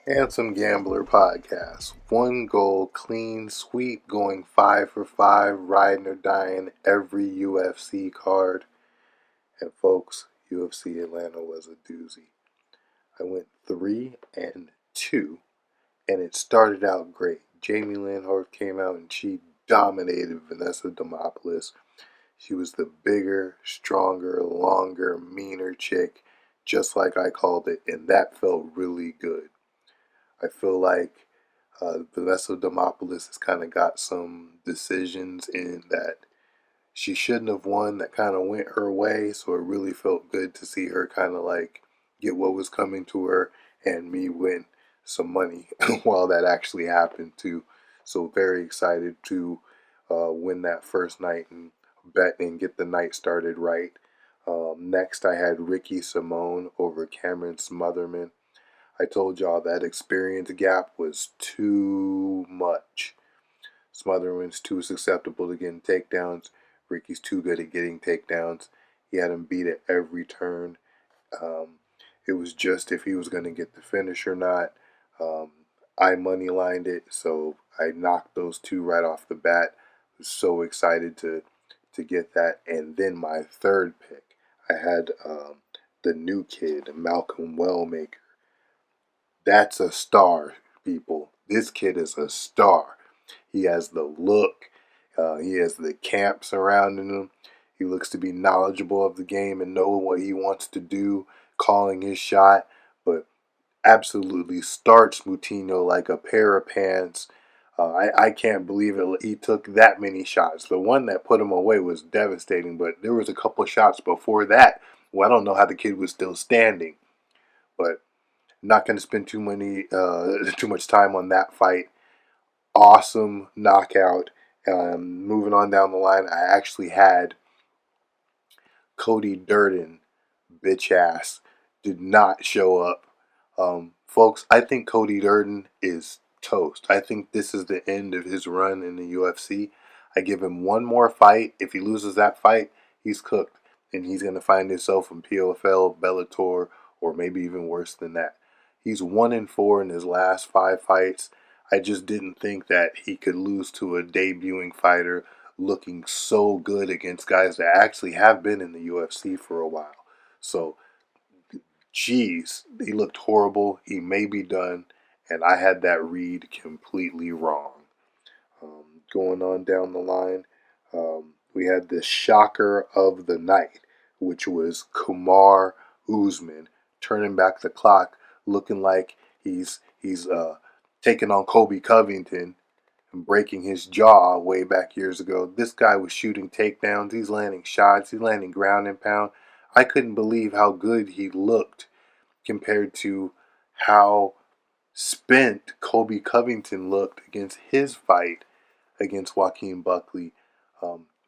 Handsum Gambler podcast. One goal, clean sweep, going 5 for 5, riding or dying every UFC card. And folks, UFC Atlanta was a doozy. I went 3-2, and it started out great. Jamie Lanhorth came out and she dominated Vanessa Demopoulos. She was the bigger, stronger, longer, meaner chick, just like I called it, and that felt really good. I feel like Vanessa Demopoulos has kind of got some decisions in that she shouldn't have won that kind of went her way. So it really felt good to see her kind of like get what was coming to her and me win some money while that actually happened too. So very excited to win that first night and bet and get the night started right. Next, I had Ricky Simone over Cameron Smotherman. I told y'all that experience gap was too much. Smotherman's too susceptible to getting takedowns. Ricky's too good at getting takedowns. He had him beat at every turn. Um, it was just if he was going to get the finish or not. Um, I money lined it, so I knocked those two right off the bat. Was so excited to get that. And then my third pick, I had the new kid, Malcolm Wellmaker. That's a star, people. This kid is a star. He has the look. He has the camp surrounding him. He looks to be knowledgeable of the game and know what he wants to do, calling his shot, but absolutely starts Moutinho like a pair of pants. I can't believe it. He took that many shots. The one that put him away was devastating, but there was a couple shots before that. Well, I don't know how the kid was still standing, but not going to spend too much time on that fight. Awesome knockout. Moving on down the line, I actually had Cody Durden, bitch ass, did not show up. Folks, I think Cody Durden is toast. I think this is the end of his run in the UFC. I give him one more fight. If he loses that fight, he's cooked. And he's going to find himself in PFL, Bellator, or maybe even worse than that. He's 1-4 in his last 5 fights. I just didn't think that he could lose to a debuting fighter looking so good against guys that actually have been in the UFC for a while. So, geez, he looked horrible. He may be done, and I had that read completely wrong. Going on down the line, we had the shocker of the night, which was Kumar Usman turning back the clock, looking like he's taking on Kobe Covington and breaking his jaw way back years ago. This guy was shooting takedowns. He's landing shots. He's landing ground and pound. I couldn't believe how good he looked compared to how spent Kobe Covington looked against his fight against Joaquin Buckley.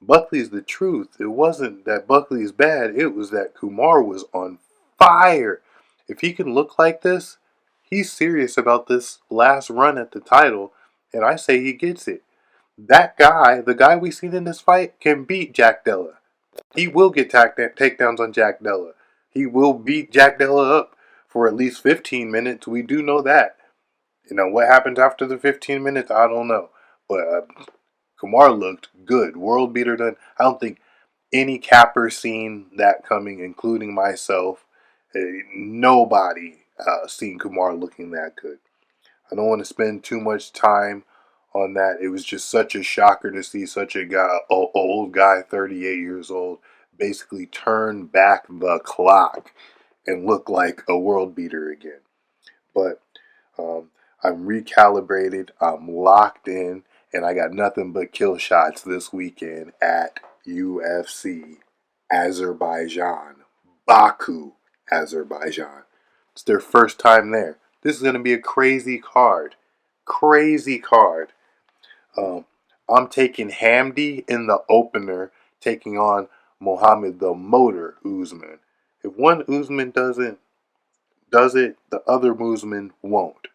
Buckley is the truth. It wasn't that Buckley is bad. It was that Kumar was on fire. If he can look like this, he's serious about this last run at the title, and I say he gets it. That guy, the guy we seen in this fight, can beat Jack Della. He will get takedowns on Jack Della. He will beat Jack Della up for at least 15 minutes. We do know that. What happens after the 15 minutes, I don't know. But Kumar looked good. World beater done. I don't think any capper seen that coming, including myself. Nobody seen Kumar looking that good. I don't want to spend too much time on that. It was just such a shocker to see such a guy, old guy, 38 years old, basically turn back the clock and look like a world beater again. But I'm recalibrated. I'm locked in, and I got nothing but kill shots this weekend at UFC Azerbaijan, Baku, Azerbaijan. It's their first time there. This is going to be a crazy card. Crazy card. I'm taking Hamdi in the opener, taking on Mohammed the Motor Usman. If one Usman does it, the other Usman won't.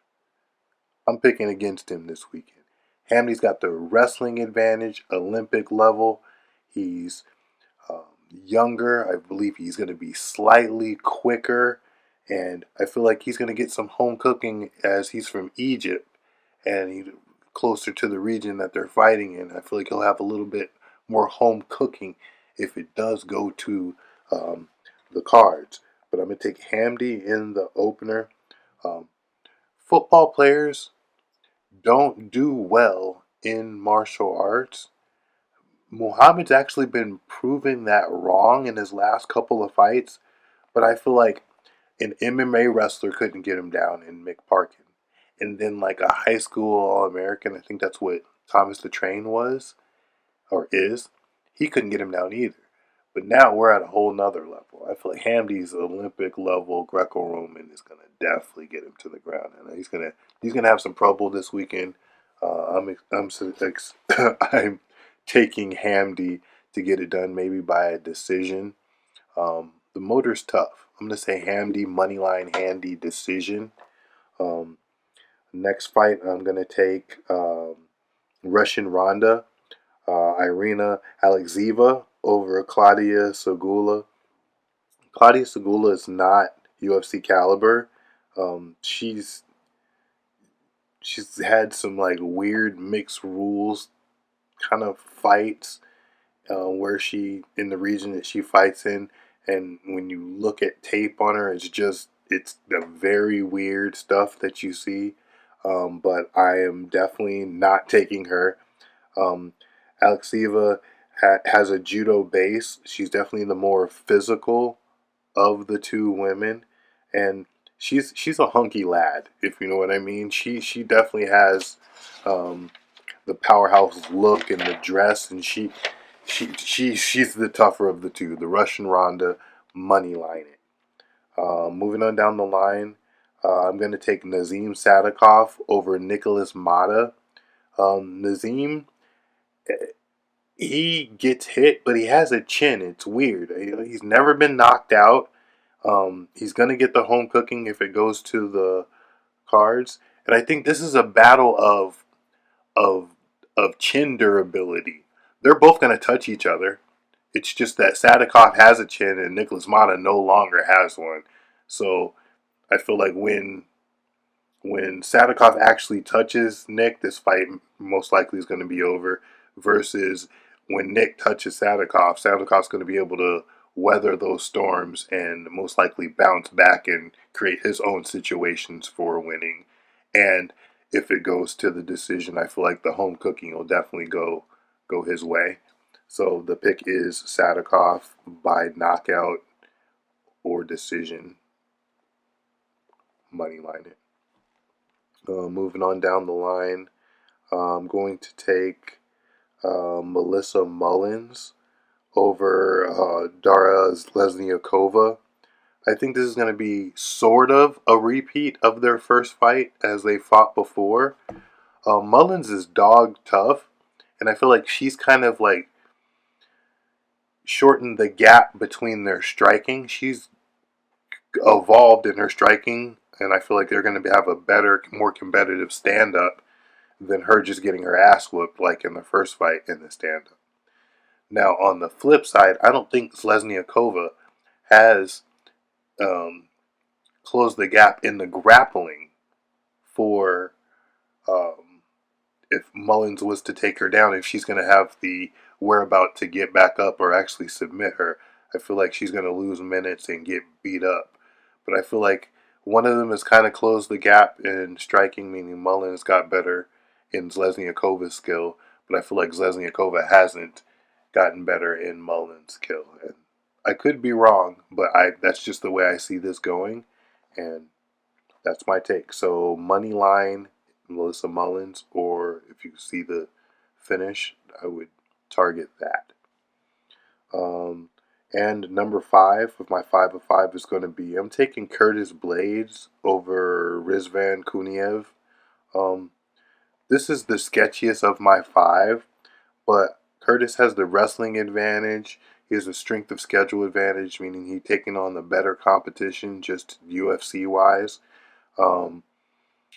I'm picking against him this weekend. Hamdi's got the wrestling advantage, Olympic level. He's younger. I believe he's going to be slightly quicker And I feel like he's going to get some home cooking as he's from Egypt and he's closer to the region that they're fighting in. I feel like he'll have a little bit more home cooking if it does go to um, the cards. But I'm going to take Hamdi in the opener. Um, Football players don't do well in martial arts. Muhammad's actually been proving that wrong in his last couple of fights, but I feel like an MMA wrestler couldn't get him down in Mick Parkin. And then like a high school All-American, I think that's what Thomas the Train was or is, he couldn't get him down either. But now we're at a whole nother level. I feel like Hamdi's Olympic level Greco-Roman is gonna definitely get him to the ground, and he's gonna have some trouble this weekend. I'm taking Hamdi to get it done, maybe by a decision. The motor's tough. I'm gonna say Hamdi moneyline Handy decision. Um, Next fight, I'm gonna take Russian Ronda, Irina Alexeva over Claudia Segula. Claudia Segula is not UFC caliber. She's had some like weird mixed rules kind of fights where she in the region that she fights in, and when you look at tape on her, it's the very weird stuff that you see. But I am definitely not taking her. Um, Alexeva has a judo base. She's definitely the more physical of the two women, and she's a hunky lad, if you know what I mean. She definitely has um, the powerhouse look and the dress, and she's the tougher of the two. The Russian Ronda money line it. Moving on down the line, I'm going to take Nazim Sadikov over Nicholas Mata. Nazim, he gets hit, but he has a chin. It's weird. He's never been knocked out. He's going to get the home cooking if it goes to the cards. And I think this is a battle of of chin durability. They're both going to touch each other. It's just that Sadikov has a chin and Nicholas Mata no longer has one. So I feel like when Sadikov actually touches Nick, this fight most likely is going to be over. Versus when Nick touches Sadikov, Sadikov's going to be able to weather those storms and most likely bounce back and create his own situations for winning. And if it goes to the decision, I feel like the home cooking will definitely go his way. So the pick is Sadikov by knockout or decision. Money line it. Moving on down the line, I'm going to take Melissa Mullins over Dara Lesniakova. I think this is going to be sort of a repeat of their first fight as they fought before. Mullins is dog tough, and I feel like she's kind of like shortened the gap between their striking. She's evolved in her striking, and I feel like they're going to have a better, more competitive stand up than her just getting her ass whooped like in the first fight in the stand up. Now, on the flip side, I don't think Lesniakova has um, closed the gap in the grappling for um, if Mullins was to take her down, if she's going to have the whereabout to get back up or actually submit her. I feel like she's going to lose minutes and get beat up. But I feel like one of them has kind of closed the gap in striking, meaning Mullins got better in Lesniakova's skill. But I feel like Lesniakova hasn't gotten better in Mullins' skill. And I could be wrong, but that's just the way I see this going. And that's my take. So money line, Melissa Mullins, or if you see the finish, I would target that. Um, and number 5 of my 5 of 5 is going to be I'm taking Curtis Blades over Rizvan Kuniev. Um, this is the sketchiest of my 5, but Curtis has the wrestling advantage. He has a strength of schedule advantage, meaning he's taking on the better competition, just UFC wise. Um,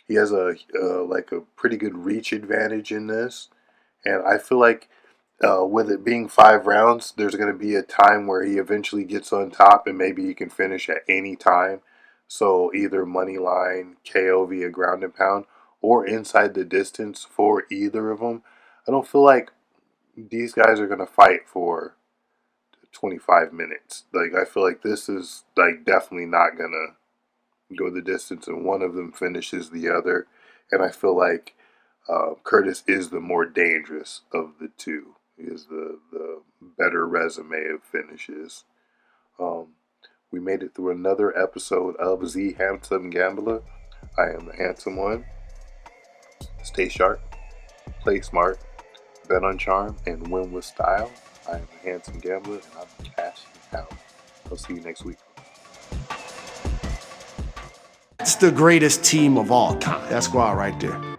he has a like a pretty good reach advantage in this, and I feel like with it being 5 rounds, there's going to be a time where he eventually gets on top, and maybe he can finish at any time. So either money line, KO via ground and pound, or inside the distance for either of them. I don't feel like these guys are going to fight for 25 minutes. Like, I feel like this is like definitely not going to go the distance, and one of them finishes the other. And I feel like Curtis is the more dangerous of the two. He is the better resume of finishes. Um, we made it through another episode of the Handsum Gambler. I am the handsome one. Stay sharp, play smart, bet on charm, and win with style. I am the Handsome Gambler, and I'm cashing out. I'll see you next week. It's the greatest team of all time. That squad right there.